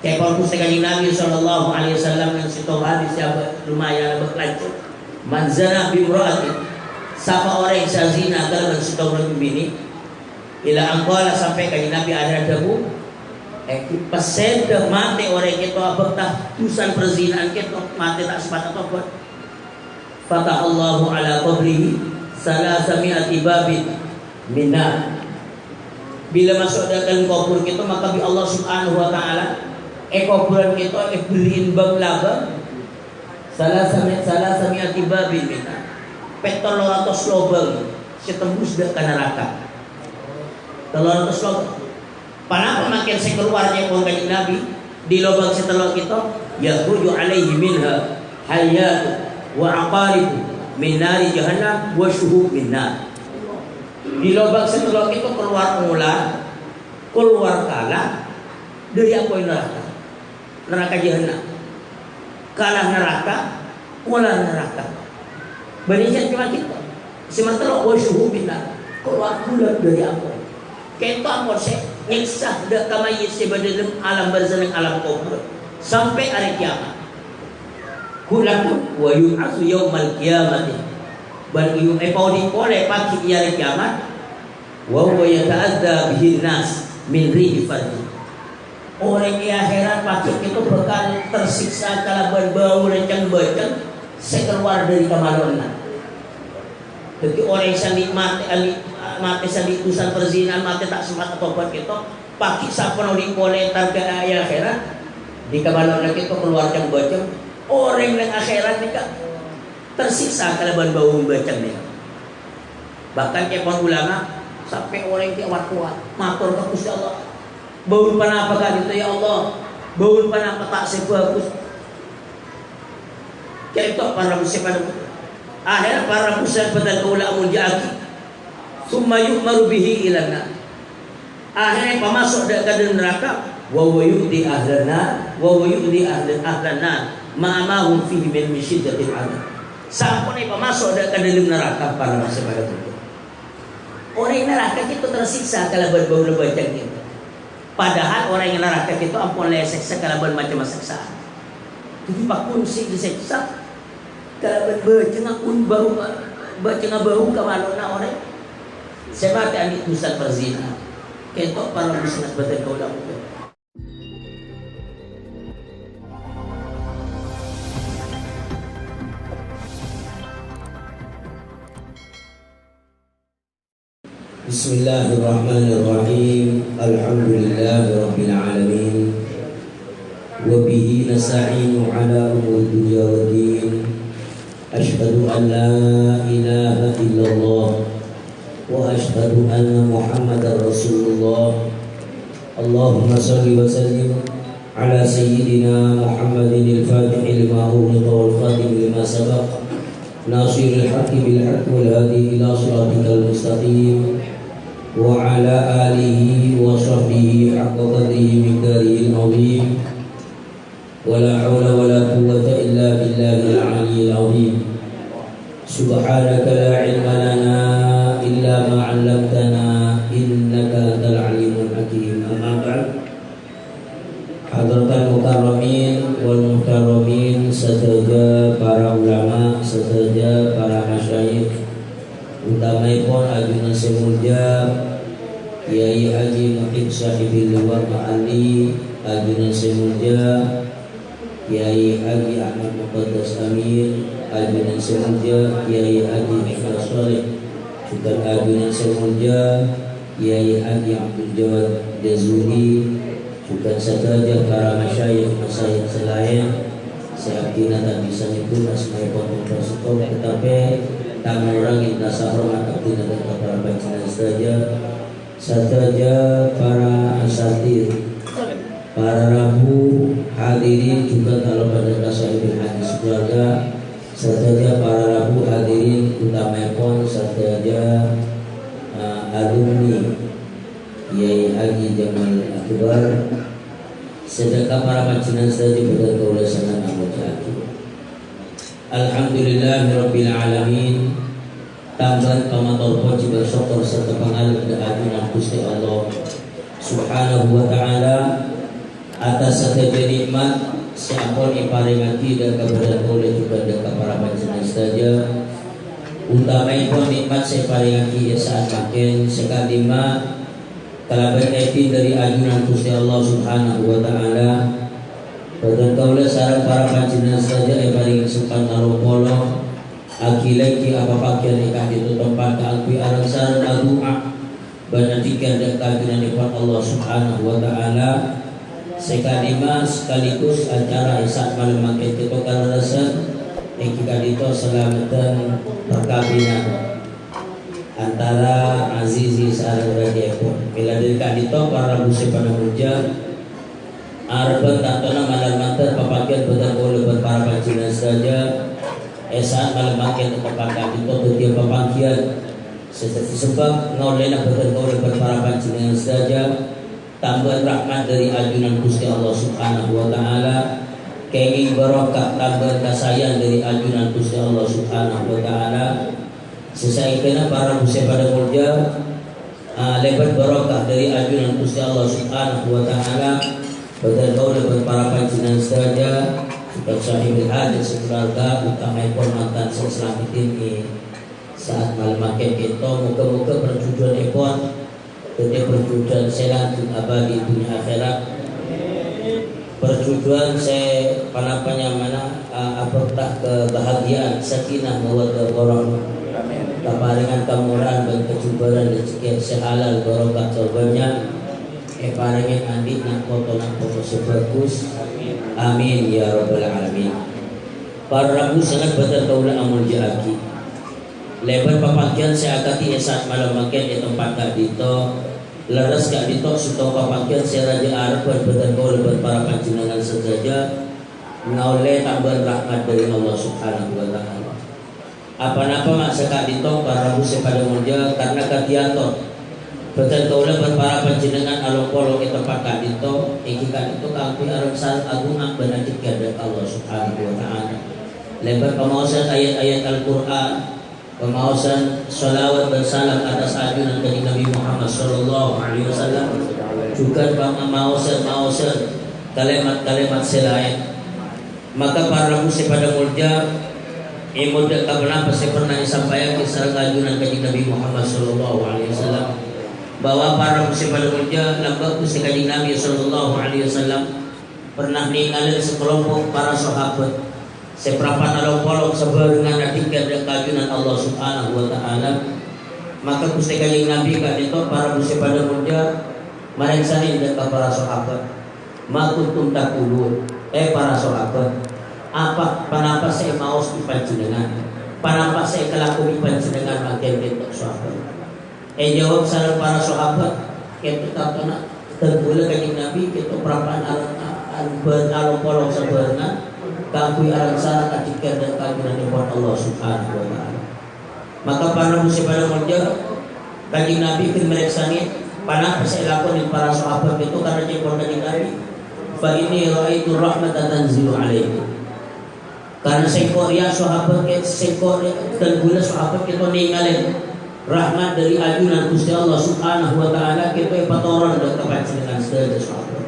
Kayak kalau Kanjeng Nabi sallallahu alaihi wasallam yang situ hadis yang lumayan berlanjut. Man zana bi imra'atin, siapa orang yang zina kalau situ bini, ila angkala sampai Kanjeng Nabi ada dahu, pesen dah mati orang itu abah tusan perzinaan kita mati tak sempat apa-apa. Fatah Allahu ala qabrihi salasami'ati babin minna. Bila masuk dalam kubur kita maka bi Allah Subhanahu wa taala kuburan kita beliin bab laba salasami'ati babin minna. 300 lubang setembus dak ke neraka. 300 lubang. Panapa makin saya keluarnya uang Kanjeng Nabi di lubang setelah kita yakhruju alaihi minha hayatu wa aqaribu min nari jahannam wa syuhub min nar. Di lubang setelah kita keluar ular, keluar kala dari apa neraka? Neraka jahannam. Kalah neraka, ular neraka. Berikan cuma kita. Sementara wa syuhub min nar. Keluar ular dari apa? Kita akan nyiksa dak kamayit sebadalam alam barzakh alam kubur sampai hari kiamat. Kulakum wa yub'atsu yaumal qiyamati. Bal yu'ifudi oleh pagi hari kiamat wa huwa yata'adza bihin nas min rihi farji. Orang di akhirat pagi itu bakal tersiksa kalaban bau rencang-rencang sekeluar dari kamalonna. Jadi orang yang mati sandi urusan perzinahan mati tak sempat apa-apa kita pagi sapono di koletar ke akhirat di kabalon kita keluar jam bocor orang yang akhirat ini tersiksa kalaban bau bacang dia. Bahkan kepon ulama sampai orang yang kuat matur ke Gusti Allah bau panapa kan itu ya Allah bau panapa tak sebagus kita para muslimin akhir para muslimin pada ulama jaki summa yu'maru bihi ilana. Akhirnya pemasuk ke dalam neraka wa yu'di ahlana wa yu'di ahlana ma'amahum fihi min syiddatil adab. Sampai pemasuk ke dalam neraka para manusia pada itu. Orang neraka itu tersiksa kalau berbau bacang itu. Padahal orang yang neraka itu ampun seksa kalau macam siksaan. Jadi pak kunci diseksa kalau berbacang akun bau bacang bau kamalona orang sebab ani pusat perzina ketok para muslimat betul kau dah. Bismillahirrahmanirrahim. Alhamdulillahirabbil alamin. Wa bihi nasta'inu ala umuri dunya waddin. Asyhadu an la ilaha illallah wa asyhadu anna Muhammadar Rasulullah. Allahumma shalli wa sallim ala sayyidina Muhammadin al-Fatih lima ughliqa wal khatim lima sabaq nasiril haqqi bil haqqi wal hadi ila siratikal mustaqim wa ala alihi wa sahbihi haqqa qadrihi miqdarihil azim wa la hawla wa la quwwata illa billahil aliyyil azim. Subhanaka la ilma lana illa ma 'allamtana innaka antal alimul hakim. Amma ba'd. Hadratal mukarramin wal muhtarramin, sahaja para ulama, sahaja para masyayikh, utamaipun ajunan semulja Kiai Haji Muhib Sahibil Luar Ma'ali, ajunan semulja Kiai Haji Ahmad Muqaddas Amin, ajunan semulja Kiai Haji Ikhlas Saleh, juga ajunan semulja Kiai Haji Abdul Jawad Jazuli, juga sahaja para masyayikh selain saya kira tak bisa itu asmai pun bersyukur, tetapi tak mengurangi rasa hormat abdi dan para baginda saja para asatid, para rabu hadirin, juga kalau pada kasih hadis keluarga saja para rabu hadirin, utamanya saja alumni Kiai Haji Jamal Akbar, sedekah para majinan saja pada keulasan anggota. Alhamdulillahirabbil alamin. Tambahan pamatur puji bersyukur serta pengalir kepada Gusti Allah Subhanahu wa taala nikmat siapun iparingati dan kepada oleh juga dan para panjenengan saja. Utamaipun nikmat separingati saat makin sekalima kalaban etin dari ajunan Gusti Allah Subhanahu wa taala. Badan kaula sareng para panjenengan saja paring sukan naropolo akilaki apa pakaian ikah itu tempat keakui arang sareng adu'a banatikan dan kagunan nikmat Allah Subhanahu wa taala. Sekalima sekaligus acara isak malam makin itu kalarasan jika itu selamatan perkawinan antara Azizi sareng Radiepun. Bila dekat itu para busi pada muja arban tatona malam mantar papakian betan oleh para panjenengan saja. Saat malam makin kepakan itu dia papakian sebab ngolena betan oleh para panjenengan saja. Tambahan rahmat dari ajunan Gusti Allah Subhanahu wa taala, kenging barokah tambahan kasayang dari ajunan Gusti Allah Subhanahu wa taala. Sesaikana para busi pada mulja lebat barokah dari ajunan Gusti Allah Subhanahu wa taala. Pada oleh para panjenengan saja sebagai sahibul hajat sekeluarga utamai mantan selamat ini saat malam makin itu muka-muka perjujuan ekor jadi perjujuan selanjut abadi dunia akhirat. Perjujuan saya panapanya mana apakah kebahagiaan sakinah mawaddah warahmah kaparingan kamurahan dan kejubaran rezeki sehalal barokah corbanya paringin andi nak foto sebagus amin ya rabbal alamin. Para rabu sangat betul kaula amul jaaki lebar papakian saya akati saat malam makin di tempat kak dito leres kak dito sutong papakian saya raja Arab betul kaula para panjenengan saja ngaule tambahan rahmat dari Allah Subhanahu wa taala. Apa-apa masa kak dito para rabu pada mulja karena katiaton betul kaula para panjenengan along-polong di tempat kak dito ikikan itu kangpi arang sal agung ang benadik kepada Allah Subhanahu wa taala. Lebar pemausan ayat-ayat Al-Qur'an, pemausan salawat dan salam atas ajunan dari Nabi Muhammad sallallahu alaihi wasallam, juga pemausan kalimat-kalimat selain. Maka para musi pada mulja imudah kapan saya pernah disampaikan kisah ajunan dari Nabi Muhammad sallallahu alaihi wasallam bahwa para musi pada mulja lambak musi kaji Nabi sallallahu alaihi wasallam pernah ninggalin sekelompok para sahabat seprapan along-polong sebarengan adiknya dan kajunan Allah Subhanahu wa taala. Maka Gusti Kanjeng Nabi kan itu para musi pada mulja marengsanin dan para sahabat ma kuntum taqulun para sahabat apa panapa saya mau panjenengan panapa saya kelaku panjenengan makin bentuk sahabat jawab salah para sahabat kita tatona tergula Kanjeng Nabi kita perapan along-polong sebarengan kangkui arang sarang adikan dan kagunan nikmat Allah Subhanahu wa taala. Maka para musi pada mulja Kanjeng Nabi kin mereksani panah saya lakukan para sahabat itu karena jempol Kanjeng Nabi fa ini raaitu rahmatan tanzilu alaihi. Karena sekor ya sahabat sekor dan gula sahabat kita ninggalin rahmat dari ajunan Gusti Allah Subhanahu wa taala kita patoran dan kepanjenengan sedaya sahabat.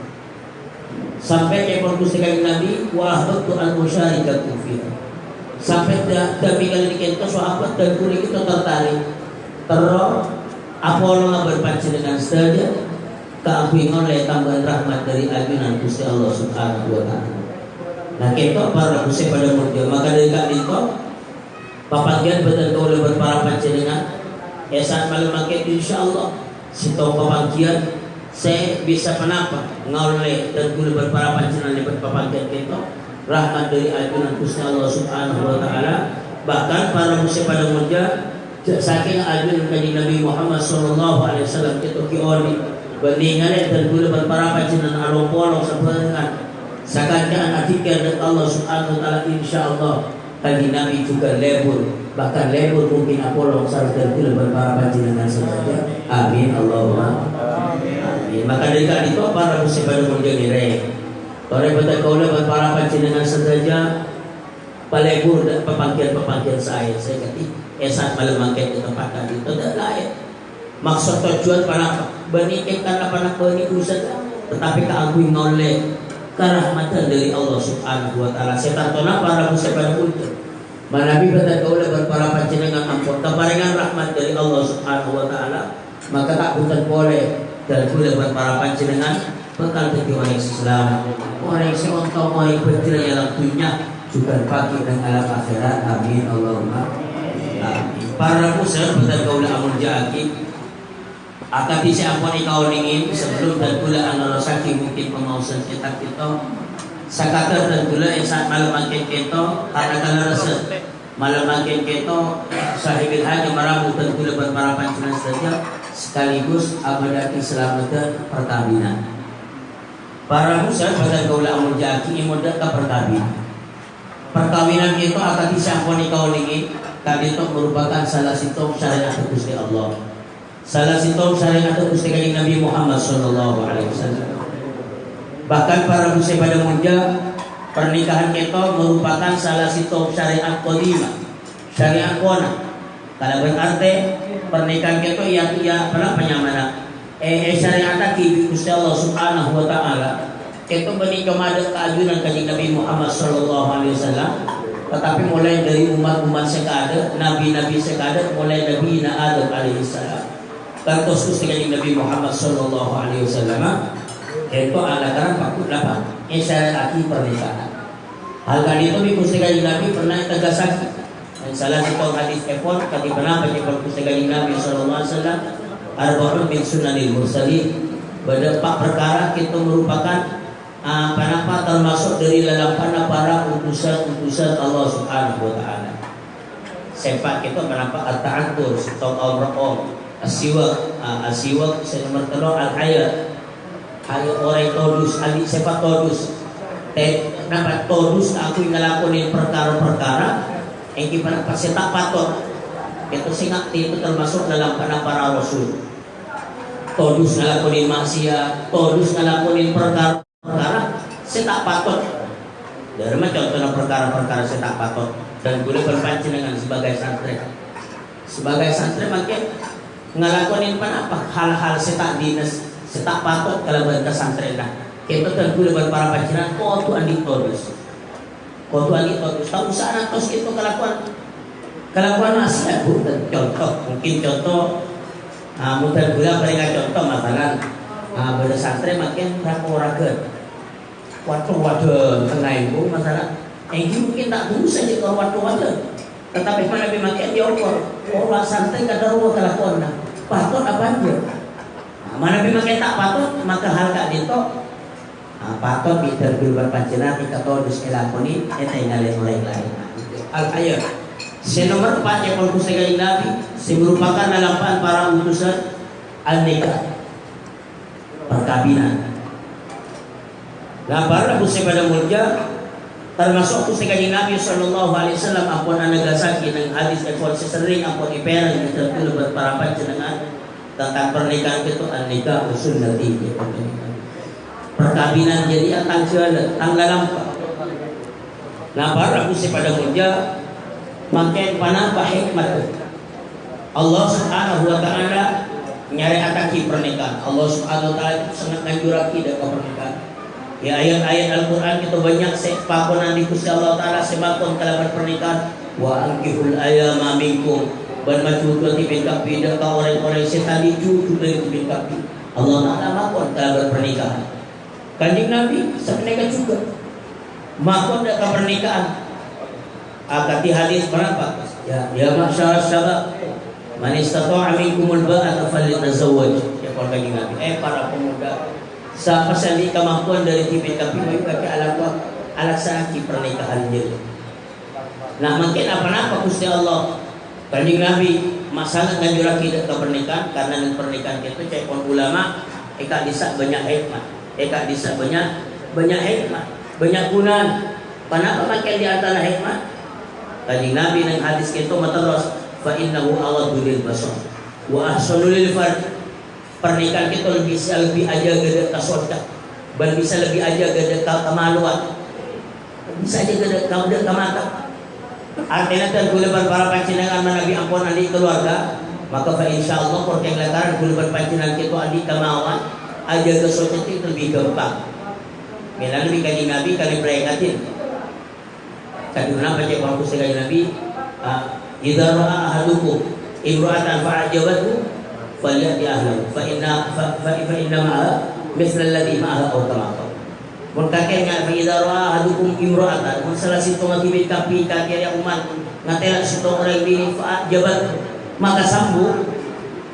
Sampai ekor Gusti Kanjeng Nabi wa habtu al musyarikatu fiha. Sampai demi kali kita sahabat dan kulit kita tertarik. Terus apolo berpanjenengan saja keakui oleh tambahan rahmat dari ajunan Gusti Allah Subhanahu wa taala. Nah kita para musi pada mulja maka dari kak itu papagian betul oleh para panjenengan saat malam makin insyaallah sitong papagian saya bisa menapa ngoleh dan gula berpara panjenengan lebat papagian kita rahmat dari ajunan Gusti Allah Subhanahu wa taala. Bahkan para musi pada mulja saking ajunan Kanjeng Nabi Muhammad sallallahu alaihi wasallam itu kioni bandingan dan gula berpara panjenengan along-polong sebenarnya sakadaan adikan dan Allah Subhanahu wa taala insyaallah Kanjeng Nabi juga lebur bahkan lebur mungkin apolong sarta gula berpara panjenengan saja. Amin Allahumma amin. Maka dari itu para musi pada mulja nire tore betul kaula berpara panjenengan saja palebur dan pepangkian saya kati saat malam makin di tempat tadi itu tidak lain maksud tujuan para banikin karena para bani usah tetapi keakui ngoleh kerahmatan dari Allah Subhanahu wa taala. Setan tona para musibah punten. Manabi badan kaula berpara panjenengan ampun kaparingan rahmat dari Allah Subhanahu wa taala, maka tak punten boleh dan kula berpara panjenengan bekal dadi orang Islam. Orang yang ontong orang berjaya dalam dunia juga bagi dan alam akhirat. Amin Allahumma amin. Para musibah badan kaula amun jaki akan bisa ampun ikau ingin sebelum dan gula anda rasaki mungkin pemausan kita sakata dan gula yang saat malam makin kita karena kala rasa malam makin kita sahibil haji marabu dan gula berpara pancingan saja sekaligus abadaki selamatan perkawinan. Para muslim pada gaula amul jaki imudah ke perkawinan itu akan bisa ampun ikau ingin kali itu merupakan salah satu syariat Gusti Allah. Salah satu syariat Gusti Kanjeng Nabi Muhammad sallallahu alaihi wasallam. Bahkan para muslim pada muja pernikahan kita merupakan salah satu syariat qadimah, syariat kuno. Kalau berarti pernikahan kita ia pernah penyamana. Syariat ki Gusti Allah Subhanahu wa taala. Kita menikah ada keajunan Kanjeng Nabi Muhammad sallallahu alaihi wasallam. Tetapi mulai dari umat-umat sekada, nabi-nabi sekada, mulai Nabi Adam alaihi salam. Kantos Gusti Kanjeng Nabi Muhammad sallallahu alaihi wasallam itu alakaran 48 syariat pernikahan. Hal kali itu Gusti Kanjeng Nabi pernah tegaskan dan salah satu hadis epon kali pernah bagi Gusti Kanjeng Nabi sallallahu alaihi wasallam arba'un min sunanil mursalin. Pada 4 perkara kita merupakan termasuk dari lalampahan para utusan Allah Subhanahu wa taala. Sempat kita menampak at-ta'attur atau al-raqam asiwak nomor 3 al-hayat orang todus ali sepat todus nampak todus aku ngelakuin perkara-perkara yang gimana pasti tak patut itu singkat itu termasuk dalam para rasul. Todus ngelakuin maksiat, todus ngelakuin perkara saya tak patut. Dari mana contohnya perkara-perkara saya tak patut dan boleh berpancingan sebagai santri. Sebagai santri makin ngelakuin apa hal-hal setak dinas setak patut kalau berke santri lah kita kan boleh berpara pancingan kau tu andi todus tak usah anak tos itu kelakuan maksiat bukan contoh mungkin contoh mudah gula berikan contoh masalah pada santri makin ragu-ragu waduh tengah ibu masalah ini mungkin tak dulu saja kalau waduh tetapi mana makin diukur orang santri kada ruang kelakuan patut apa aja mana makin tak patut maka hal kak dito patut biar berbuat pancingan kita todus elakoni tinggalin oleh lain al-ayat nomor 4 yang Gusti Kanjeng Nabi merupakan lalampahan para utusan al-nikah perkawinan. Nah para Gusti pada mulia termasuk Gusti Kanjeng Nabi sallallahu alaihi wasallam ampun anagasaki ng hadis ekor sesering ampun iperang kita buat para panjenengan tentang pernikahan itu an-nikah sunnati perkawinan jadi tanggal lampa. Nah para Gusti pada mulia makin panapa hikmat Allah Subhanahu wa taala nyariatan pernikahan. Allah Subhanahu wa taala sangat nganjuraki dalam pernikahan. Ya ayat-ayat Al-Qur'an itu banyak sepakonan di Gusti Allah taala sebabkan kalaban pernikahan wa ankihul ayama minkum ban majudu bin kapi dan orang-orang setan dicucu dari bin kapi. Allah taala makon kalaban pernikahan. Kanjeng Nabi sebenarnya juga makon dalam pernikahan. Akati hadis berapa? Ya masyarakat syabab man istata'a minkumul ba'ata falyatazawwaj. Ya kalau Kanjeng Nabi para pemuda siapa saja kemampuan dari tibet tapi mereka ke alat saki pernikahan dia. Nah mungkin apa-apa Gusti Allah Kanjeng Nabi masalah nganjuraki ke pernikahan karena dengan pernikahan itu cekon ulama eka disa banyak hikmah banyak hikmah banyak gunaan. Kenapa makin di antara hikmah Kanjeng Nabi nang hadis itu materos fa innahu awadul basar wa ahsanul farj. Pernikahan kita lebih aja gede kasodak dan bisa lebih aja gede kemaluan bisa aja gede kamata artinya dan guleban para pancingan Nabi ampun andi keluarga maka fa insyaallah korkeng lekaran guleban pancingan kita andi kemawan aja ke society lebih gampang Melalui lebih kaji Nabi kali peringatin. Kaduna baca waktu sekali Nabi, idza ra'a ahadukum imra'atan fa'ajabathu falyati ahlahu fa inna ma'a misla alladhi ma'aha aw kama qala. Mun kakeknya fa idza ra'a ahadukum imra'atan, mun salah situ ngakibit kapi kakek yang umat ngatela situ orang bini fa'ajabathu, maka sambung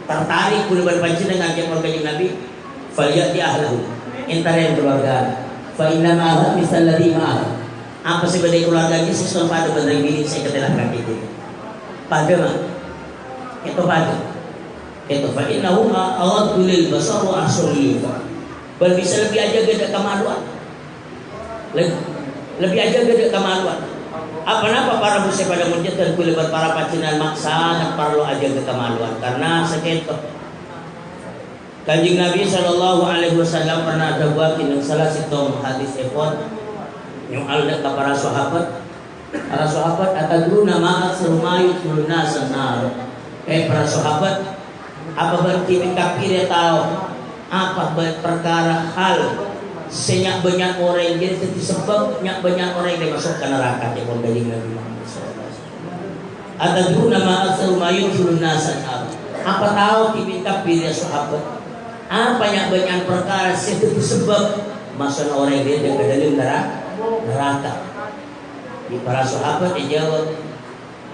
tertarik kulit berpancingan dengan keluarga Nabi, falyati ahlahu, intaren keluarga, fa inna ma'a misal ladzi ma'a, apa sebagai keluarganya sesuatu pada benda bini saya ketelah kaki itu pada mah itu pada itu fa innahu aghaddu lil basar wa ahsanu lil farj, bal bisa lebih aja gede kemaluan, lebih aja gede kemaluan. Apa para musyrik pada mujud dan kulit para pacinan maksa dan perlu aja kemaluan karena seketok Kanjeng Nabi Shallallahu Alaihi Wasallam pernah ada buat yang salah satu hadis ekor yang ada ke para sahabat atadru nama asrumayut lunas nar. Para sahabat, apa berarti kafir tahu apa perkara hal senyak banyak orang jadi sebab banyak orang yang masuk ke neraka ya pun dari Nabi Muhammad SAW. Atadru nama asrumayut lunas nar. Apa tahu diminta pilih sahabat apa yang banyak perkara itu sebab masuk orang dia ke dalam neraka. Di para sahabat dijawab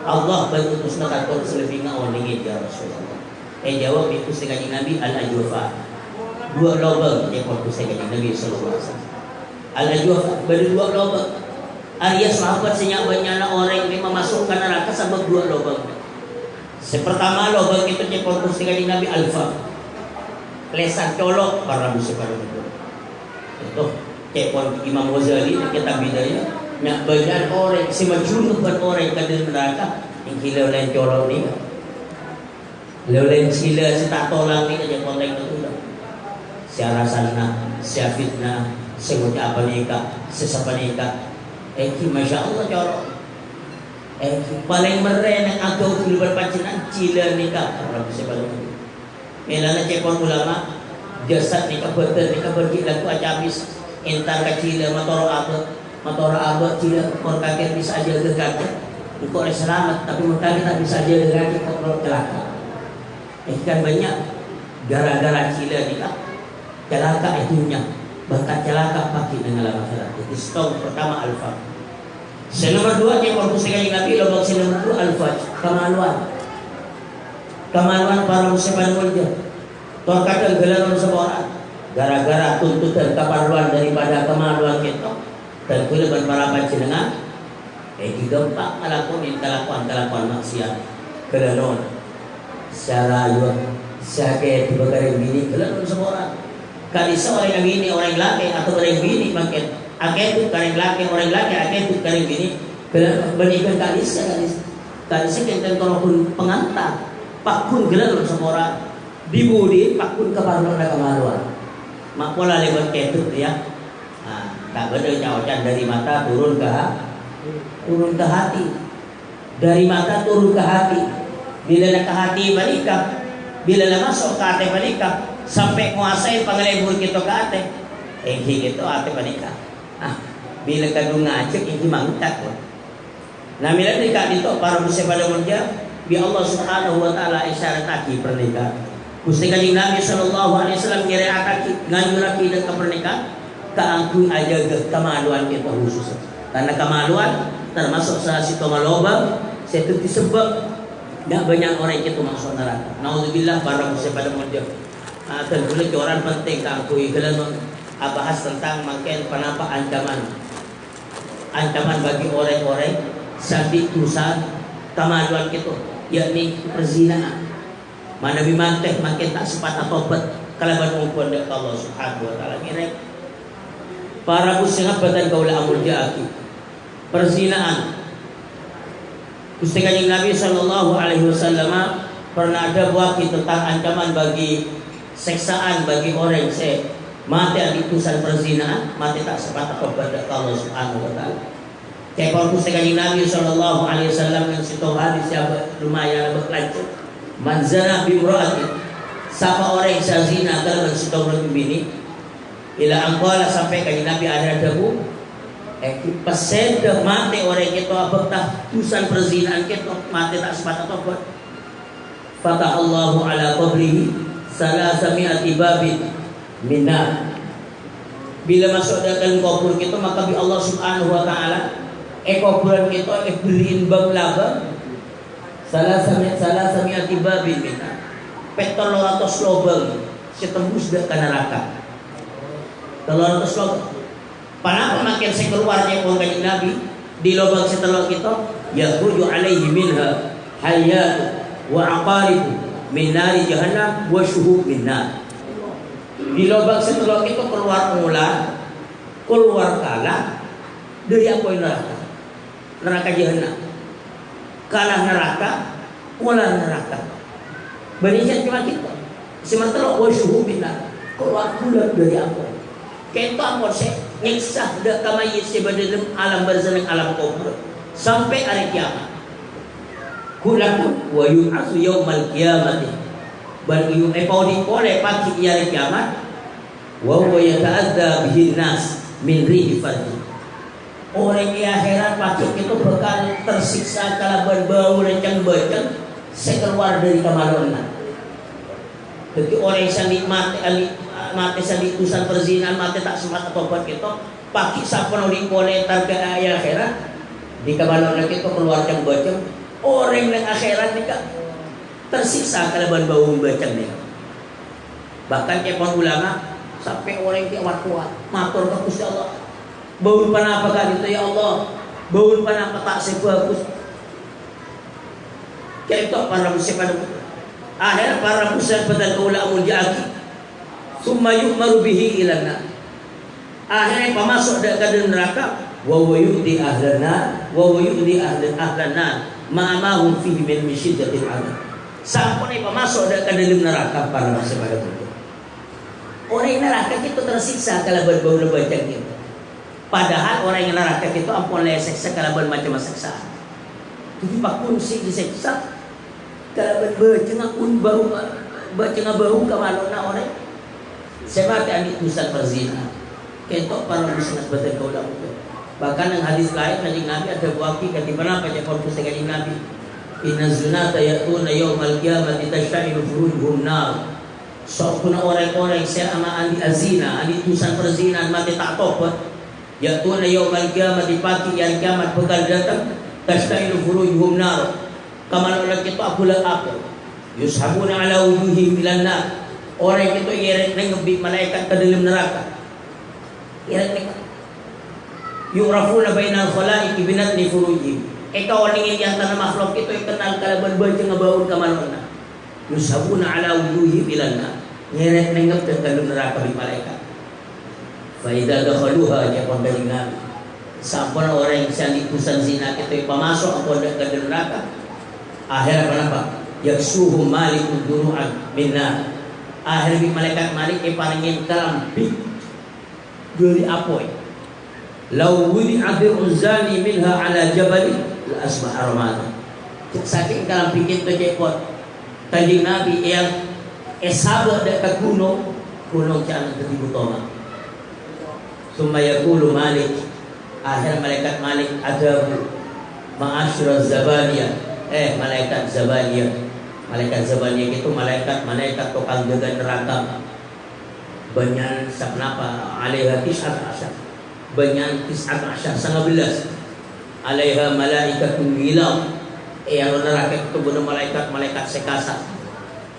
Allah berutus nakatul selebihnya orang ini ya Rasulullah. Jawab itu sekali Nabi al-ajwafa, dua lubang yang waktu sekali Nabi sallallahu alaihi wasallam. Al-ajwafa berdua lubang. Arya sahabat senyak banyak orang yang memasukkan neraka sebab dua lubang. Pertama lubang itu yang waktu sekali Nabi alfa, lesan colok para musyrik itu. Itu kepon Imam Ghazali kita bidaya nak banyak orang si majnun bukan orang ke dalam neraka yang hilau lain colok ni. Lain sila si tak tolak ni aja kontek itu dah. Siara sana, siapa fitnah, semuanya apa nikah, sesapa nikah. Masya Allah colok. Paling meren yang agak dulu berpacinan cila nikah orang bisa baru. Melana cepon ulama jasad nikah betul nikah pergi laku aja habis entar kecil motor abad cila orang kakek bisa aja ke kakek engkau selamat tapi mereka tak bisa aja ke kakek kalau celaka. Kan banyak gara-gara cila nikah celaka itunya bahkan celaka pakai dengan masalah itu stop pertama alfa. Nomor dua yang waktu sekali Nabi lobang nomor dua alfa kemaluan para musliman mulia. Terkadang gelar seorang gara-gara tuntutan kemaluan daripada kemaluan kita dan kulit para panjenengan digempak kelakuan maksiat kelalauan secara sakit dibakar bini gelar seorang kali seorang yang bini orang laki atau orang bini makin akhir kareng laki orang laki akhir kareng bini gelar berikan kali sekian pun pengantar pakun gelar seorang dibudi pakun kemaluan mak pola lewat ketut ya tak beda nyawacan dari mata turun ke hati dari mata turun ke hati bila nak ke hati balikah bila nak masuk ke hati balikah sampai menguasai pengelebur kita ke hati gitu hati balikah bila kadung ngacek ini mangkat nah bila nikah itu para muslim pada mulia bi Allah Subhanahu wa taala isyarat kaki pernikahan. Gusti Kanjeng Nabi sallallahu alaihi wasallam ngereakaki ngajuraki dan pernikahan kaangkui aja kemaluan kita khusus. Karena kemaluan termasuk salah satu malobang satu disebab tidak banyak orang itu masuk neraka. Nauzubillah para muslim pada mulia. Tentunya orang penting kaangkui kalau bahas tentang makin penapa ancaman bagi orang-orang sabit dosa kemaluan kita yakni perzinahan. Mana bimanteh makin tak sempat tobat kalaban umpuan dari Allah Subhanahu wa taala ngirek para muslimat badan kaula amul jaaki perzinahan. Gusti Kanjeng Nabi sallallahu alaihi wasallam pernah ada buat tentang ancaman bagi seksaan bagi orang yang mati adikusan perzinahan mati tak sempat tobat dari Allah Subhanahu wa taala. Kayak Gusti Kanjeng Nabi sallallahu alaihi wasallam yang situ hadis yang lumayan berlanjut. Manzana bimro'ati siapa orang yang zina kalau bersetahun bini ila angkala sampai kanjeng Nabi ada dahu pasien dah mati orang kita abah tusan perzinahan kita mati tak sempat apa buat. Fatah Allahu ala qabrihi salasami'ati babin minna. Bila masuk dalam kubur kita maka bi Allah Subhanahu wa taala kuburan kita beriin bab laba salasami'ati babin minna. 300 lubang setembus ke neraka. 300 lubang. Panapa makin saya keluarnya uang kanjeng Nabi di lubang setelah kita yakhruju alaihi minha hayat wa aqarib min nari jahannam wa syuhub min nar. Di lubang setelah kita keluar mula keluar kala dari apa neraka? Neraka jahannam. Kalah neraka, ulah neraka. Berikan cuma kita. Sementara wa syuhub min nar. Keluar mula dari apa? Kita akan nyiksa dak kamayit sebadalam alam barzakh alam kubur sampai hari kiamat. Kulakum wa yub'atsu yaumal qiyamati. Bal yu'paudi oleh pagi hari kiamat wa huwa yata'adza bihin nas min rihi farji. Orang di akhirat pagi itu bakal tersiksa kalaban bau rencang-rencang sekeluar dari kamalonna. Jadi orang yang nikmat mati sandi urusan perzinahan mati tak sempat tobat kita pagi sapono di koletar ke akhirat di kabalona kita keluar jam bacem orang yang akhirat nika tersiksa kalaban bau bacem nih. Bahkan kepon ulama sampai orang yang kuat matur ke Gusti Allah bau panapa kan itu ya Allah bau panapa tak sebagus kita para musibah akhir para musibah dan ulama jaki summa yu'maru bihi ilana. Akhirnya pemasuk ke dalam neraka wa yu'di ahlana wa yu'di ahlana ma'amahum fihi min syiddatil adab. Sampai pemasuk ke dalam neraka para manusia pada itu. Orang neraka itu tersiksa kalau berbau lebacang itu. Padahal orang yang neraka itu ampun seksa kalau bermacam seksa. Jadi pak kunci diseksa kalau berbacang akun bau bacang bau kemalona orang. Sebab adik tusan perzina ketok para muslimat betul kau dah. Bahkan yang hadis lain kanjeng Nabi ada buaki ketika apa je korpus kanjeng Nabi inna zinata ya'tuna yaumal qiyamati tashtailu furujuhum nar. Sokuna orang-orang sama andi azina andi tusan perzina mati tak tobat ya'tuna yaumal qiyamati pagi yang kiamat bakal datang tashtailu furujuhum nar. Kaman orang kita apula apa yushabuna ala wujuhihim ilan nar. Orang itu yerek ngebi malaikat ke dalam neraka. Yerek neng. Yurafuna bainal khalaiqi binatni furuji. Eka orang yang di antara makhluk itu kenal kalaban baca ngebaun ke mana. Yusabuna ala wujuhi bilana. Yerek nengep ke dalam neraka di malaikat. Fa idza dakhaluha jaqan bainal. Sampun orang yang sandi pusan zina itu pemasuk apa ke dalam neraka. Akhir apa? Yaksuhum malikun duru'an minna. Akhirnya malaikat malik paningin dalam big dari apoy. Lau wudi adir uzani minha ala jabali la asbah armada. Saking dalam bikin tu jepot. Kanjeng Nabi yang esaba dekat gunung jangan tertibu toma. Summa yaqulu malik. Akhir malaikat malik adabu ma'asyra zabaniyah. Malaikat zabaniyah. Malaikat Zabaniyah itu malaikat tukang jaga neraka. Banyak sabnapa alaiha tis'at asyar. Banyak tis'at asyar 19. Alaiha malaikatun gilaw. Yang neraka itu benar malaikat sekasa.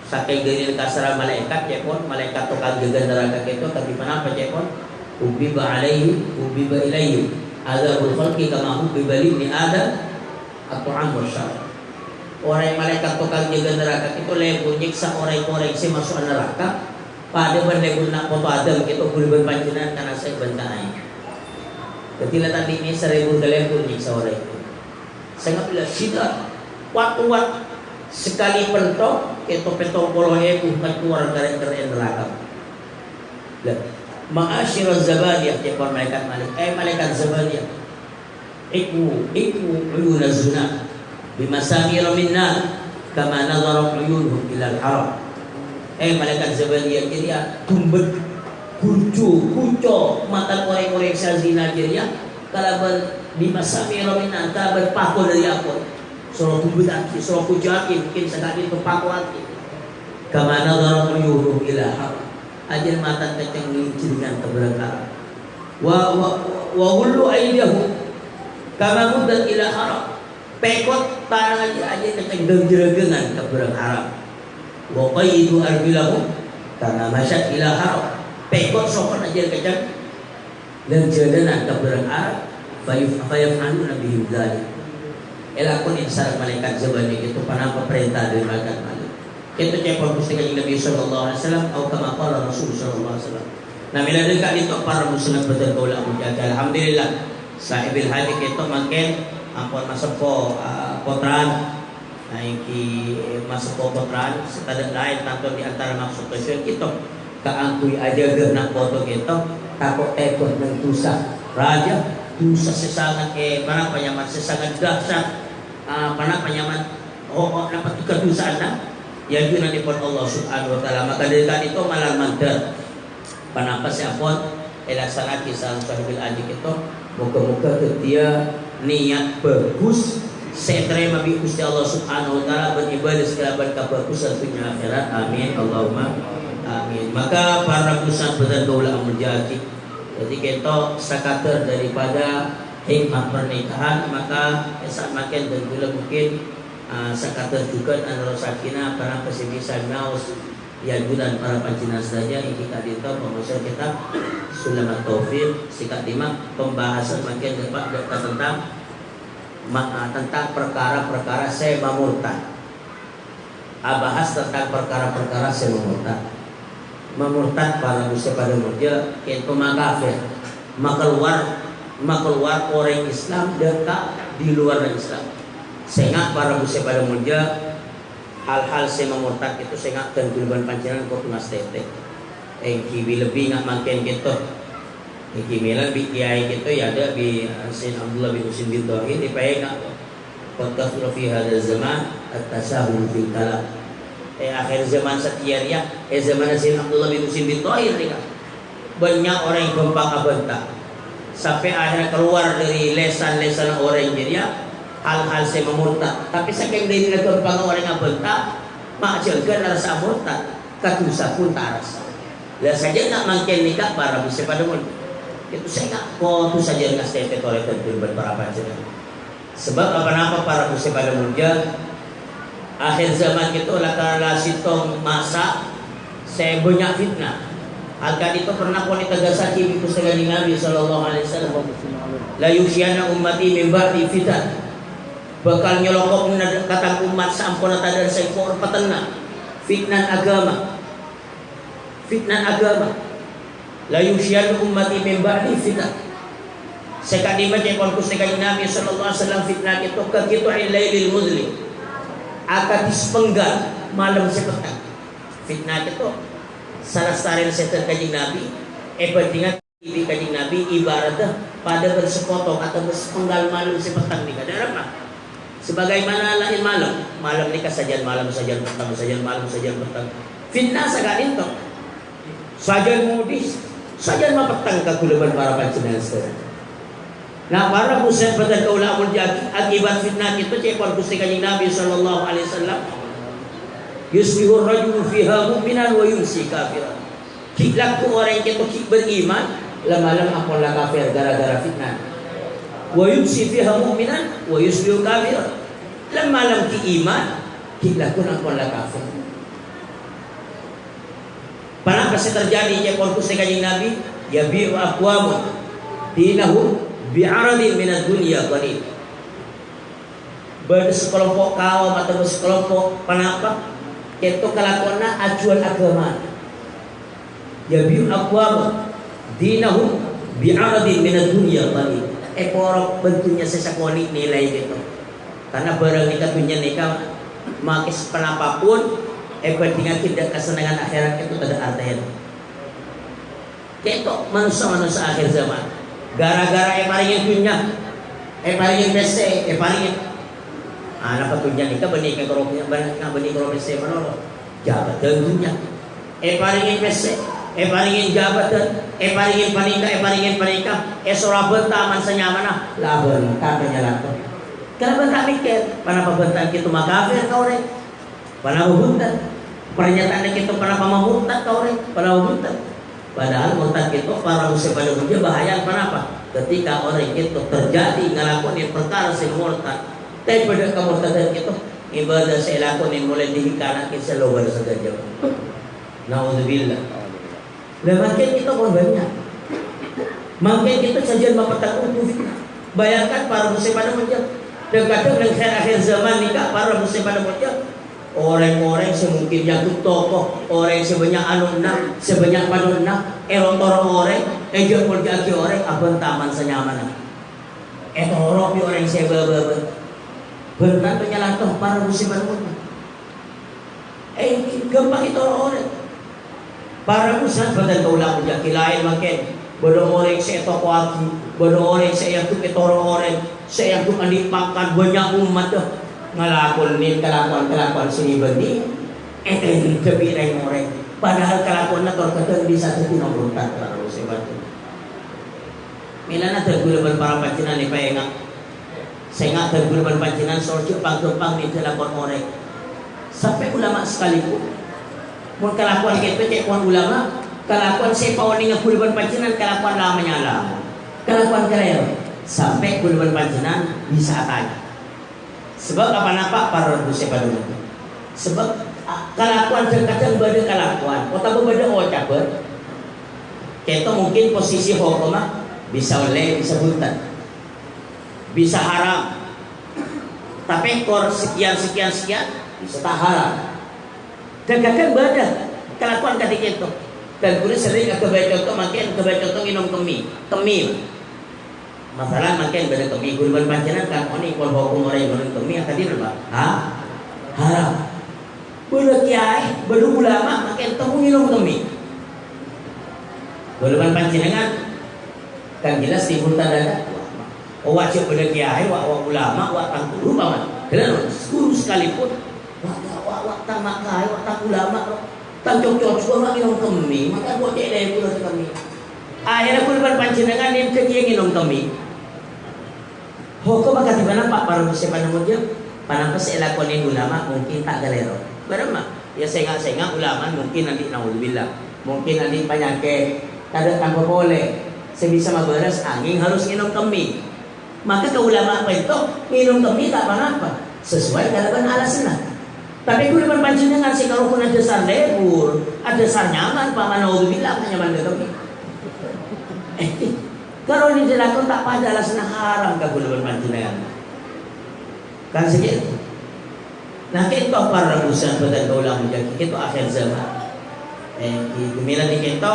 Sakai geril kasara malaikat ya pun malaikat tukang jaga neraka itu tapi kenapa ya pun ubiba alaihi ubiba ilaihi azabul khalqi kama ubiba li adam at-tu'am wasyarab. Orang malaikat tukang jaga neraka itu lebih nyiksa orang-orang yang masuk neraka pada benda guna foto Adam itu boleh berpanjangan karena saya bentai. Ketika tadi ini 1000 kali pun nyiksa orang itu. Saya nggak bilang tidak. Waktu sekali pentok itu pentok puluh keluar dari neraka. Ma'asyirul zabaniyah jepon malaikat malaikat zabaniyah. Iku uyunaz zuna. Bimasamir minna kama nazara uyunhum ilal haram. Malaikat Zabaniyah jadi tumbet kuco mata korek-korek sa zina diriya kalaban di masami romina kalaban pako dari ako so tubudaki so kujaki mungkin sakali to pako ati kama nadara uyuhu ila haram ajar mata kacang lincir dengan keberkaran wa hullu aidahu kama mudat ila haram pekot tangan aja kacang dengjeregengan keberkaran wa qayyidu arbilahu karena masyad ila haram pekot sokon ajar kacang dengjeregengan keberkaran fayaf'alu nabihim dzalik elakun insar malaikat zabani itu panapa perintah dari malaikat malik itu cepol Gusti Kanjeng Nabi sallallahu alaihi wasallam atau kama qala Rasul sallallahu alaihi wasallam nah mila dekat itu para muslim betul kaula menjaga alhamdulillah sahibil haji itu makin ampun masepo potran nah iki masepo potran sekadar lain tanto di antara maksud tujuan kita kaangkui aja geuna foto kita takut tekot nang tusa raja tusa sesangat para penyaman sesangat dahsyat para penyaman dapat kedusaan ya juga nanti pun Allah subhanahu wa ta'ala maka dari tadi itu malah mandar panapa siapun elaksana kisah sahibil adik itu moga-moga dia niat bagus setre mabi Gusti Allah subhanahu wa ta'ala beribadah sekalian kebagusan dunia akhirat amin Allahumma amin maka para busan bedan kaula menjadi jadi kita sakater daripada hikmah pernikahan maka saat makin dan bila mungkin sakater juga antara sakinah para pesimisan naus ya bulan para panjinan saja ini tadi itu pembahasan kita Sulamat Taufik sikat lima pembahasan makin depan tentang perkara-perkara sema murtad bahas tentang perkara-perkara sema murtad para musyrik pada murja itu makafir keluar orang Islam dekat di luar Islam sehingga para musyrik pada murja hal-hal sema murtad itu sehingga dan gulban panjenengan kok mas tete engki lebih nggak makin gitu engki milan bi kiai gitu ya ada bi Sayyid Abdullah bin Husain bin Tauhid dipakai nggak podcast fi hadzal zaman at-tasahul fil kalam akhir zaman setiaria zaman Sayyid Abdullah bin Husain bin Tauhid banyak orang yang gempa bentak sampai akhirnya keluar dari lesan-lesan orang jadi hal-hal sema murtad tapi saking dari nagempang orang yang bentak mak jaga rasa murtad katusa pun tak rasa lah saja nak mangken nikah para bisa pada mun itu saya nak foto saja dengan stete oleh terjun para panjenengan sebab apa-apa para bisa pada munja akhir zaman itu lakala sitong masa saya banyak fitnah Alkan itu pernah pun ditegasaki di pustakaan Nabi sallallahu alaihi wasallam la yusyana ummati min ba'di fitan bakal nyolokok kata umat sampun tadar sekor petena fitnah agama la yusyana ummati min ba'di fitan sekali macam pun pustakaan Nabi sallallahu alaihi wasallam fitnah itu kagitu ilailil muzlim akan dispenggal malam sepetang fitnah itu salah staril setan Kanjeng Nabi pentingan ibi Kanjeng Nabi ibaratnya pada bersepotong atau bersepenggal malam sepetang nikah dalam mah sebagaimana lain malam nikah sajian malam sajian petang sajian malam sajian petang fitnah sagalin toh sajian modis sajian mah petang kagulaban para panjenengan sedaya nah para muslim pada kaula jadi akibat fitnah itu cepon Gusti Kanjeng Nabi sallallahu alaihi wasallam yusbihur rajulu fiha mu'minan wa yumsi kafiran kilaku orang yang kita beriman lama-lama apalah kafir gara-gara fitnah wa yumsi fiha mu'minan wa yusbihu kafiran lama-lama ki iman kilaku apalah kafir apa sih terjadi cepon Gusti Kanjeng Nabi ya bi'u aqwamun dinahum bi'aradin minad dunya qalil bersekelompok kaum atau bersekelompok kenapa itu kelakuannya acuan agama ya bi'u aqwam dinahum bi'aradin minad dunya qalil porok bentuknya sesakoni nilai gitu karena barang nikah dunia nikah makis penapapun pentingnya tidak kesenangan akhirat itu ada artinya itu manusia akhir zaman gara-gara paringin dunia paringin PC paringin anak petunjuk nikah benih kalau punya banyak benih kalau PC mana jabat tentunya paringin PC paringin jabatan, paringin panika, sora benta man senyaman na, laban katanya lato. Kenapa tak mikir? Panapa bentan kita makafir kau rek? Panapa buntan? Pernyataan kita panapa mamurtad kau rek? Panapa buntan? Padahal murtad itu para muslim pada dunia bahaya kenapa? Ketika orang itu terjadi ngelakuin perkara sing murtad, tapi pada kemurtadan itu ibadah saya lakuin mulai dihikanakin selobar segala. Naudzubillah. Dan makin kita korbannya, makin kita saja mempetang fitnah. Bayangkan para muslim pada dunia. Dan kadang akhir zaman nikah para muslim pada dunia. Orang-orang semungkin jatuh tokoh, orang sebanyak anunna, sebanyak panunna, erotor orang, jempol jaki orang, abang taman senyaman. Etoro pi orang sebab bentar penyalatoh para musiman pun. Gampang itu orang. Para musiman badan kaulah jaki lain makin. Bodoh orang saya toko aki, bodoh orang saya tuh etoro orang, saya tuh andipakan banyak umat tuh. Ngalakon nin kelakuan sini benih kebirai orang padahal kelakuan na terkadang bisa tinamrutan kalau sebat milana tergulaban para pancinan ni paenga saya tergulaban pancinan sorjo pang-pang ni kelakuan orang sampai ulama sekalipun mun kelakuan kita cekuan ulama kelakuan saya pawani ngagulaban pancinan kelakuan lamanya lama kelakuan kaya sampai gulaban pancinan bisa tanya. Sebab apa-apa para dosa pada muka. Sebab kelakuan terkadang beda kelakuan. Kota berbeda ocapan. Kita mungkin posisi hukumah bisa oleh, bisa buntan, bisa haram. Tapi kor sekian bisa tak haram. Terkadang beda kelakuan ketika itu. Dan kemudian sering kebaik contoh makin kebaik contoh minum kemil. Masalah makin beda kami gulban pancenan kan oni kon hukum orang yang kami tadi berapa? Haram. Bela kiai, bela ulama makin temu minum kami. Gulban pancenan kan jelas timbul tanda wajib bela kiai, wa ulama, wa tangkuru paman. Dengan guru sekalipun wa tamak kiai, wa tang ulama, tang cocok semua minum kami, maka buat dia dari pulau kami. Akhirnya gulban pancenan yang kekian minum kami. Hukum maka di mana Pak para muslim pada mulia panampas elakonin ulama mungkin tak galero. Berapa? Ya sengak ulama mungkin nanti naudzubillah. Mungkin nanti penyakit kada tanpa boleh. Sebisa maberes angin harus minum kemih. Maka ke ulama apa itu minum kemih tak apa-apa sesuai kalaban alasan. Tapi ulama panjenengan sih kalau pun ada sar lebur, ada sar nyaman Pak naudzubillah nyaman ke kemih. Kalau ini dilakukan tak pada alasan haram kagulaban panjenengan. Kan segitu. Nah kita para usaha badan kaulah menjadi itu akhir zaman. Gemilan di kita,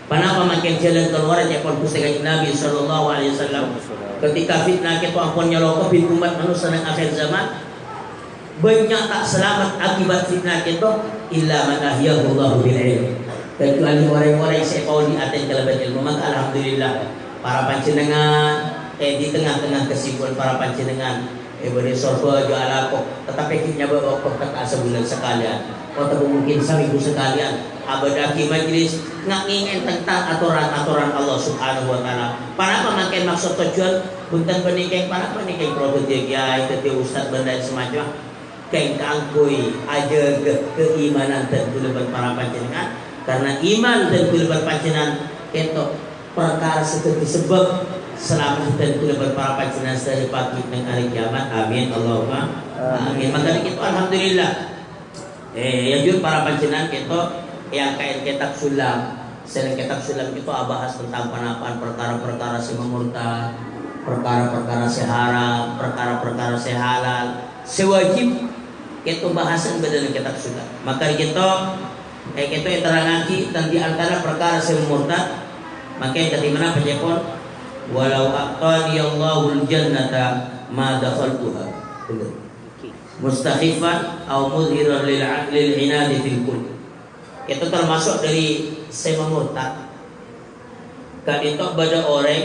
panapa makin jalan keluar aja konfus dengan Nabi Sallallahu Alaihi Wasallam. Ketika fitnah kita ampun nyolok bin umat manusia yang akhir zaman, banyak tak selamat akibat fitnah kita. Illa man ahyahullahu bil ilm. Kecuali orang-orang yang saya di atas kelebihan ilmu, maka alhamdulillah para panjenengan di tengah-tengah kesibukan para panjenengan beri sorba jual kok tetapi kitnya bawa kok tak sebulan sekalian atau mungkin seminggu sekalian abadaki majlis ngingin tentang aturan-aturan Allah Subhanahu wa taala. Para pemakai maksud tujuan bukan penikah para penikah produk dia itu ustaz benda semacam kain kangkui aja keimanan dan kelebihan para panjenengan. Karena iman dan kelebihan panjenengan itu perkara seperti sebab selamat dan kelebihan para panjenengan dari pagi dan hari kiamat. Amin Allahumma amin. Maka itu alhamdulillah. Yajur para panjenengan kita yang kain kitab sulam. Selain kitab sulam itu bahas tentang penapaan perkara-perkara si memurtad, perkara-perkara si haram, perkara-perkara si halal. Sewajib itu bahasan dalam kitab sulam. Maka kita itu yang terangati dan di antara perkara yang murtad maka dari mana penjepon walau aqani Allahul jannata ma dakhaltuha mustakhifan atau mudhiran lil inadi fil kull. Itu termasuk dari sema murtad kan itu pada orang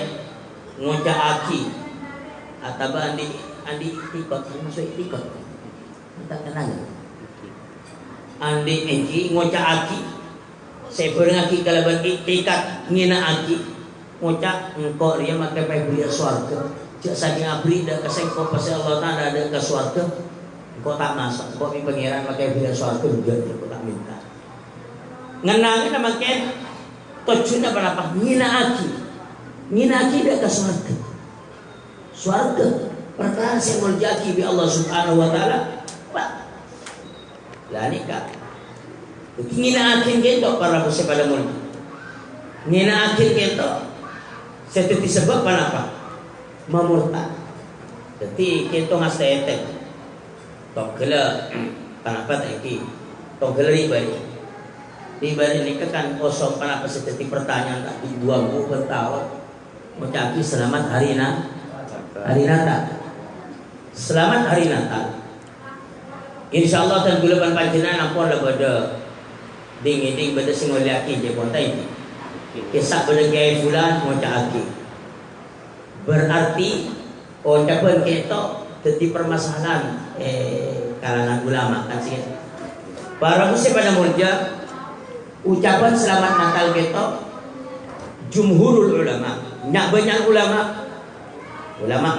ngocak aki atau andi ikut masuk ikut tak kenal andi enji ngocak aki saya berngaki kalaban ikat ngina aki ngucap engkau dia makai pebria swarga cak saking abri dah kesengkau pasal Allah Ta'ala ada ke swarga engkau tak masuk engkau mi pangeran makai pebria swarga juga engkau tak minta ngenangin nama ken tujuannya berapa ngina aki dah ke swarga perkara saya muljaki bi Allah Subhanahu Wa Ta'ala pak lah nikah ngina akin kento para bose pada mulia ngina akin kento satu disebab apa mamurta jadi kento ngastetek tok gela kenapa tadi tok gela ribari ini kan kosong kenapa seperti pertanyaan tadi dua mu bertawa mencapai selamat hari Natal selamat hari Natal insyaallah dan bulan panjenengan ampun pada ding pada sing liaki je pun tai kisah pada kiai fulan ngocaaki berarti ucapan kita dadi permasalahan kalangan ulama kan sih para muslim pada mulja ucapan selamat Natal kita jumhurul ulama nyak banyak ulama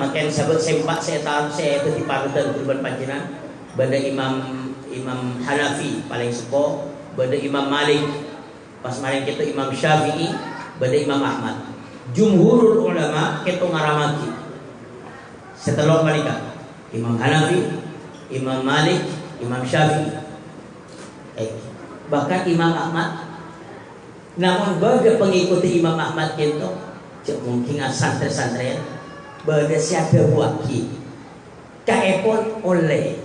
makin sebut sempak setan saya dadi panutan kurban panjenengan benda Imam Hanafi paling suka benda Imam Malik pas maring kita Imam Syafi'i benda Imam Ahmad jumhurul ulama kita ngaramaki setelah mereka Imam Hanafi Imam Malik Imam Syafi'i bahkan Imam Ahmad namun bagi pengikuti Imam Ahmad kita mungkin santri-santri bagi siapa buaki kaepon oleh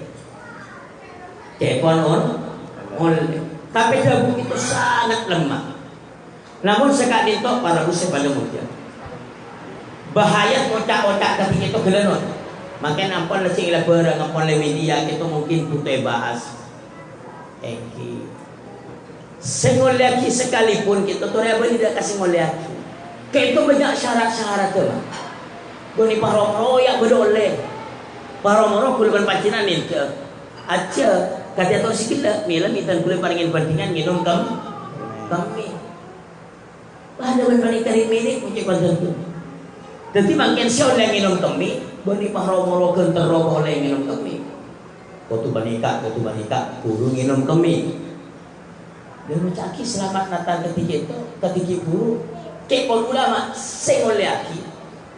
tapi dabu itu sangat lemah. Namun sekali itu para muslim pada mulia bahaya otak-otak ketika itu gelenon. Makin ampun leci ilah barang ampun le media itu mungkin butuh bahas. Sengoleaki sekalipun kita tuh ya tidak kasih ngoleaki. Kayak itu banyak syarat-syarat tuh. Bani paromoro ya beroleh. Paromoro kuliban pacinan itu aja. Kata tahu sikit mila mitan kulit paringin bandingan minum kami. Ada paling kari milik mungkin konten tu. Jadi makin siapa yang minum kami, bani pahromoro genter robo oleh minum kami. Kotu banika, guru minum kami. Dan mencaki selamat Natal ketika guru. Kepon ulama sengoliaki.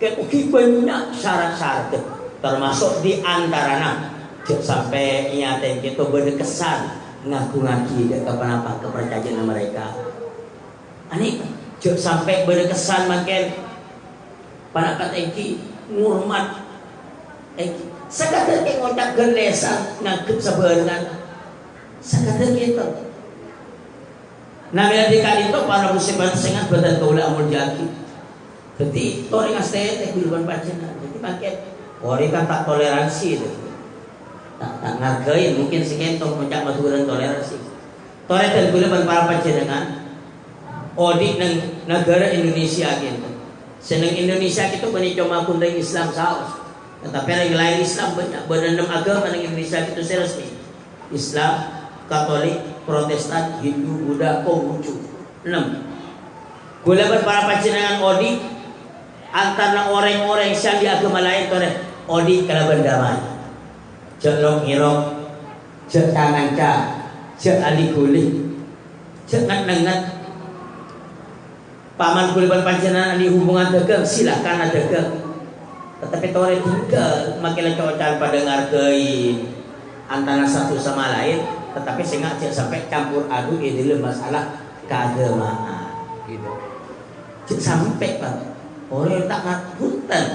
Kepuki banyak syarat-syarat termasuk di antaranya. Sampai ingatin kita berkesan ngaku-ngaki ke apa kepercayaan mereka. Ani sampai berkesan makin pada kata iki ngurmat sekadar ke ngotak gerlesan ngakut sebenarnya sekadar kita namanya dikali itu para muslimat sangat badan kaulah amul jaki jadi orang asli kehidupan pacinan jadi makin orang kan tak toleransi itu tak ngargain mungkin sekentong mencak maturan toleransi toleran gula para panjenengan audit nang negara Indonesia gitu seneng Indonesia itu banyak cuma kundang Islam saus tetapi yang lain Islam banyak berenam agama nang Indonesia itu resmi Islam Katolik Protestan Hindu Buddha Konghucu 6 gula para panjenengan audit antara orang-orang yang di agama lain tore audit kalaban damai cek long irong, cek tangan cek ali kulit, cek ngat paman kuliban panjenengan ali hubungan dagang silakan ada dagang. Tetapi tore tinggal makin cocokan pada ngargai antara satu sama lain, tetapi sehingga sampai campur aduk ini masalah keagamaan. Gitu. Cek sampai pak orang tak ngapunten.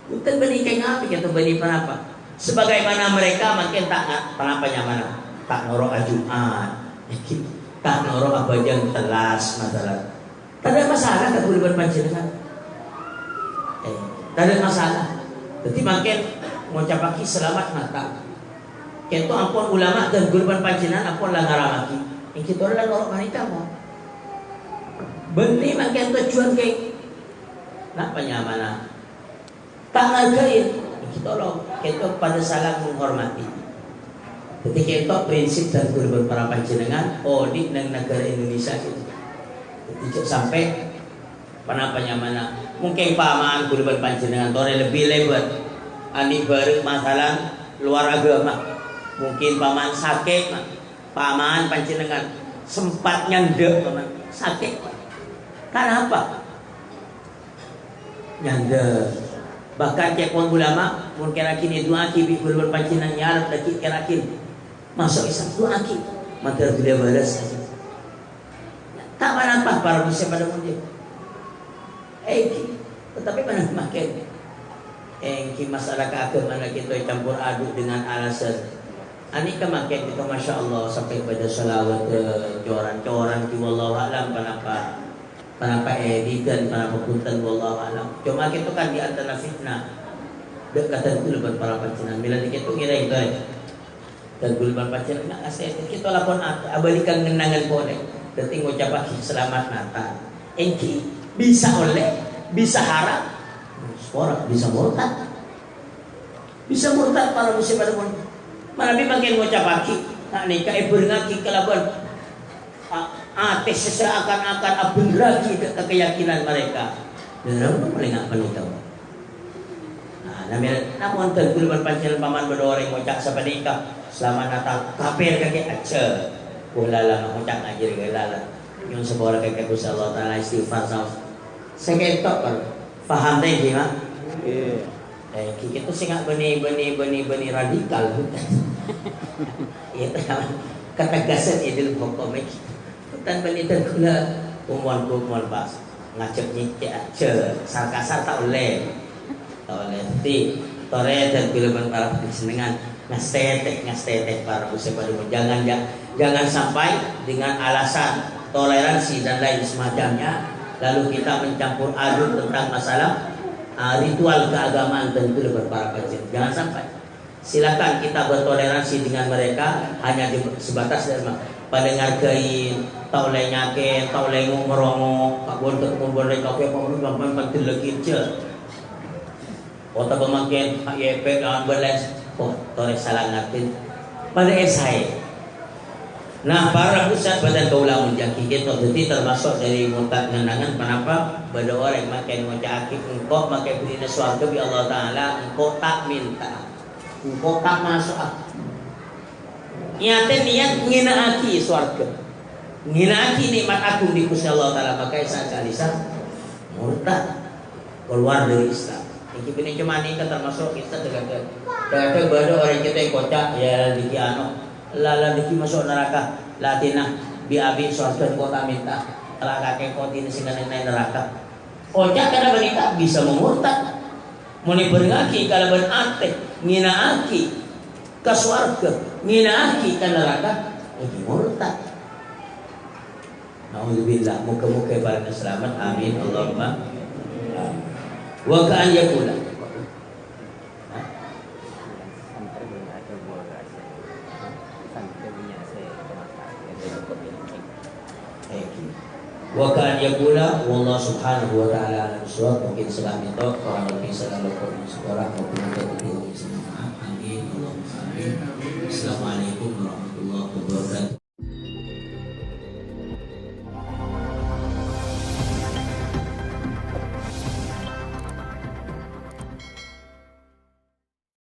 Bukan bani kengapi atau bani penapa. Sebagaimana mereka makin tak penapanya mana tak norok ajuan, tak norok abajang telas masalah. Tak ada masalah tak boleh berpanjangan. Tak ada masalah. Jadi makin mengucapkan selamat Natal. Kento ampun ulama dan guru panjenengan ampun langaramaki. Yang kita orang norok wanita mau. Beni makin tujuan ke nak penyamana. Tak ngargain kita loh kita pada salah menghormati Ketika itu prinsip dan kurban para panjenengan di negara Indonesia itu. Tidak sampai panapanya mana mungkin paman kurban panjenengan tore lebih lebar anik baru masalah luar agama mungkin paman sakit paman panjenengan sempat nyandek paman sakit kenapa nyandek bahkan cekon ulama mungkin kini dua kibi kurban panjenengan nyarap lagi kirakin masuk Islam dua aki materi dia balas tak apa para muslim pada mulia tetapi mana makin masalah keagamaan kita campur aduk dengan alasan ani kemakin kita masya Allah sampai pada salawat coran-coran di wallahu alam kenapa editan kenapa punten wallahu alam cuma kita kan di antara fitnah dekatan gulban para panjenengan bila kita kira itu dan gulban panjenengan asal kita lapon abalikan ngenangan boleh detik ngucap selamat Natal bisa oleh bisa harap orang bisa murtad para muslim pada pun mana makin ngucap aki nak nikah berngaki kelakuan ates seakan-akan abun lagi keyakinan mereka dan orang paling apa nih tahu namun tergulban panjenengan paman berdoreng ngucap siapa nikah selamat Natal kafir kaki aja ulala ngucap ngajir gelala yang sebuah kakek Gusti Allah Taala istighfar saya ketok kan paham teh gimana kita sih nggak benih radikal bukan itu ketegasan idul hukum dan benih tergula umuan pas ngajak nyicik aja sarkasar tak oleh ti tore dan gulban para pensenengan ngastetek para muslim pada jangan sampai dengan alasan toleransi dan lain semacamnya lalu kita mencampur aduk tentang masalah ritual keagamaan dan gulban para panjenengan jangan sampai silakan kita bertoleransi dengan mereka hanya sebatas dari pada ngargain tau oleh nyakin tau oleh ngomong kabur ketemu mereka kayak pemain penting lagi je otak pemakin YP dan berles tore salah ngatin pada esai. Nah para ustaz badan kaulah menjaki kita jadi termasuk dari mutat ngenangan kenapa pada orang makin menjaki engkau makin beri suarga bi Allah Taala engkau tak minta engkau tak masuk niat ngina aki suarga ngina aki nikmat agung di Gusti Allah Taala maka sakalisa murtad keluar dari Islam. Ini cuma ini kan termasuk kita dengan pada orang kita yang kocak ya diki lala diki masuk neraka latina biabi surga kota minta kalau kakek kota ini singa nenai neraka kocak karena wanita bisa memurtad muni berngaki kalau berante ngina aki ke surga ngina aki ke neraka ini murtad. Nauzubillah muka-muka para selamat amin Allahumma wa ka'an yakula wa ka'an yakula wallahu subhanahu wa ta'ala al-suwab mungkin selam itu orang lebih selalu orang maupun lebih amin Allahumma amin.